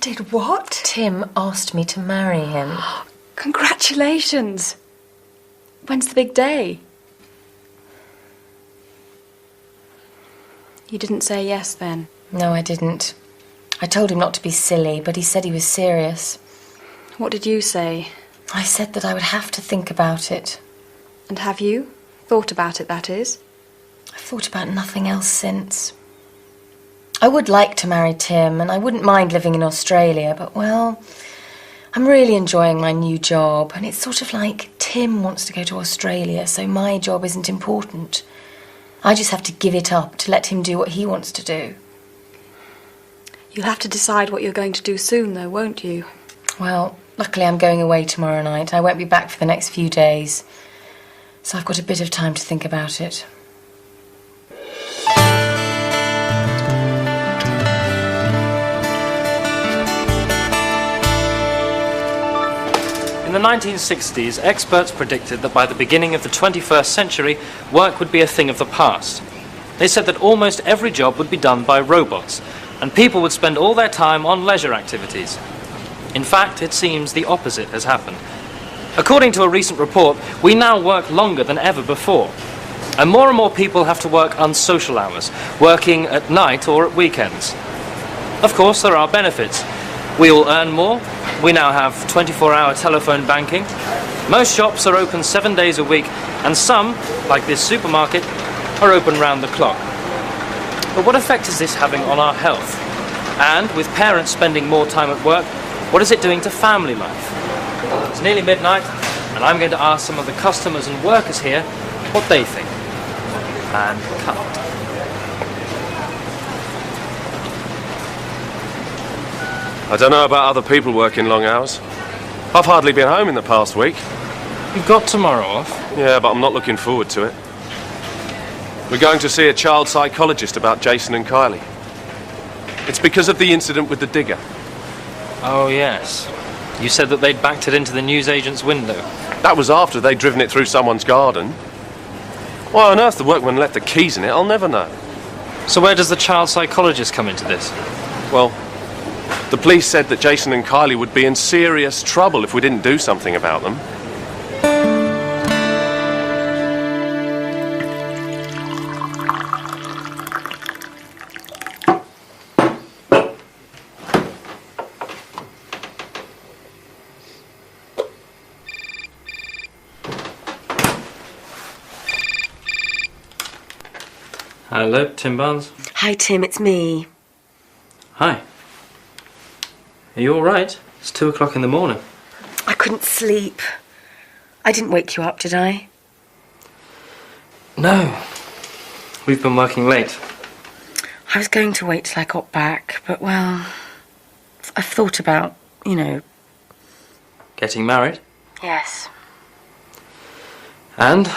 did what? Tim asked me to marry him. Congratulations. When's the big day? You didn't say yes then? No, I didn't. I told him not to be silly, but he said he was serious. What did you say? I said that I would have to think about it. And have you? Thought about it, that is? I've thought about nothing else since. I would like to marry Tim, and I wouldn't mind living in Australia, but, well, I'm really enjoying my new job, and it's sort of like Tim wants to go to Australia, so my job isn't important. I just have to give it up to let him do what he wants to do. You'll have to decide what you're going to do soon, though, won't you? Well, luckily I'm going away tomorrow night. I won't be back for the next few days, so I've got a bit of time to think about it. In the 1960s, experts predicted that by the beginning of the 21st century, work would be a thing of the past. They said that almost every job would be done by robots, and people would spend all their time on leisure activities. In fact, it seems the opposite has happened. According to a recent report, we now work longer than ever before, and more people have to work unsocial hours, working at night or at weekends. Of course, there are benefits. We all earn more. We now have 24-hour telephone banking. Most shops are open 7 days a week, and some, like this supermarket, are open round the clock. But what effect is this having on our health? And with parents spending more time at work, what is it doing to family life? It's nearly midnight, and I'm going to ask some of the customers and workers here what they think. And cut. I don't know about other people working long hours. I've hardly been home in the past week. You've got tomorrow off? Yeah, but I'm not looking forward to it. We're going to see a child psychologist about Jason and Kylie. It's because of the incident with the digger. Oh, yes. You said that they'd backed it into the newsagent's window. That was after they'd driven it through someone's garden. Why on earth the workman left the keys in it, I'll never know. So where does the child psychologist come into this? Well, the police said that Jason and Kylie would be in serious trouble if we didn't do something about them. Hello, Tim Barnes. Hi, Tim, it's me. Hi. Are you all right? It's 2 o'clock in the morning. I couldn't sleep. I didn't wake you up, did I? No. We've been working late. I was going to wait till I got back, but, well, I've thought about, you know... Getting married? Yes. And?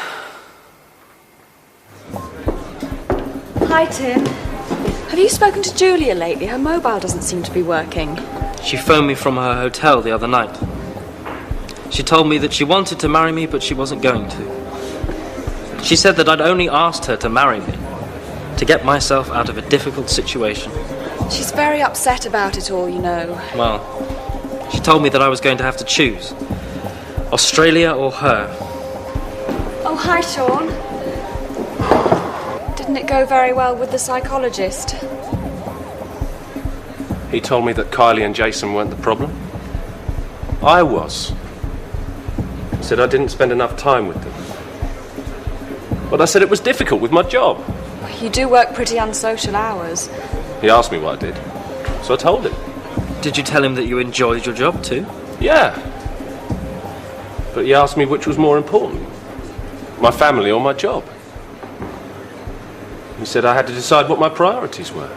Hi, Tim. Have you spoken to Julia lately? Her mobile doesn't seem to be working. She phoned me from her hotel the other night. She told me that she wanted to marry me, but she wasn't going to. She said that I'd only asked her to marry me, to get myself out of a difficult situation. She's very upset about it all, you know. Well, she told me that I was going to have to choose. Australia or her. Oh, hi, Sean. Didn't it go very well with the psychologist? He told me that Kylie and Jason weren't the problem. I was. He said I didn't spend enough time with them. But I said it was difficult with my job. You do work pretty unsocial hours. He asked me what I did, so I told him. Did you tell him that you enjoyed your job too? Yeah. But he asked me which was more important, my family or my job. He said I had to decide what my priorities were.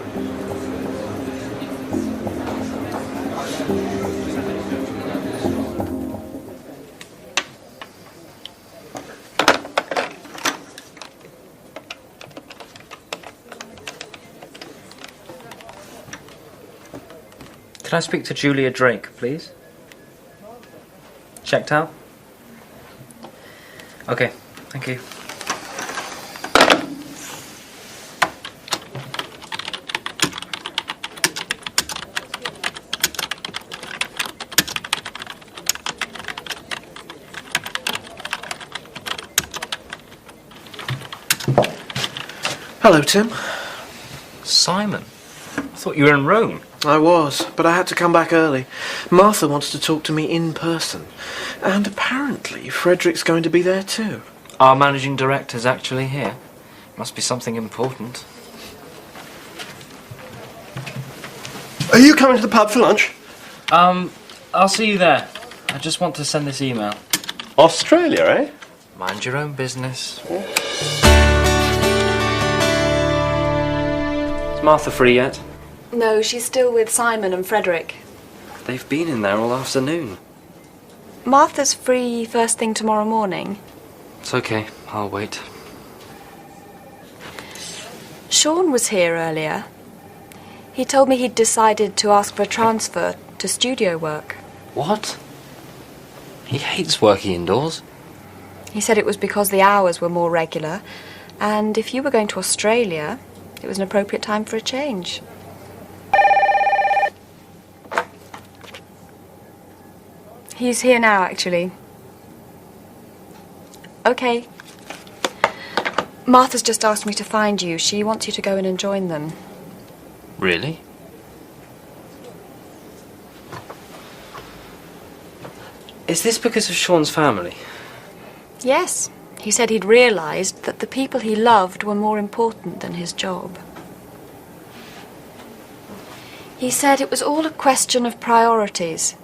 Can I speak to Julia Drake, please? Checked out? Okay, thank you. Hello, Tim. Simon, I thought you were in Rome. I was, but I had to come back early. Martha wants to talk to me in person. And apparently Frederick's going to be there too. Our managing director's actually here. Must be something important. Are you coming to the pub for lunch? I'll see you there. I just want to send this email. Australia, eh? Mind your own business. Is Martha free yet? No, she's still with Simon and Frederick. They've been in there all afternoon. Martha's free first thing tomorrow morning. It's okay, I'll wait. Sean was here earlier. He told me he'd decided to ask for a transfer to studio work. What? He hates working indoors. He said it was because the hours were more regular, and if you were going to Australia, it was an appropriate time for a change. He's here now, actually. Okay. Martha's just asked me to find you. She wants you to go in and join them. Really? Is this because of Sean's family? Yes. He said he'd realised that the people he loved were more important than his job. He said it was all a question of priorities.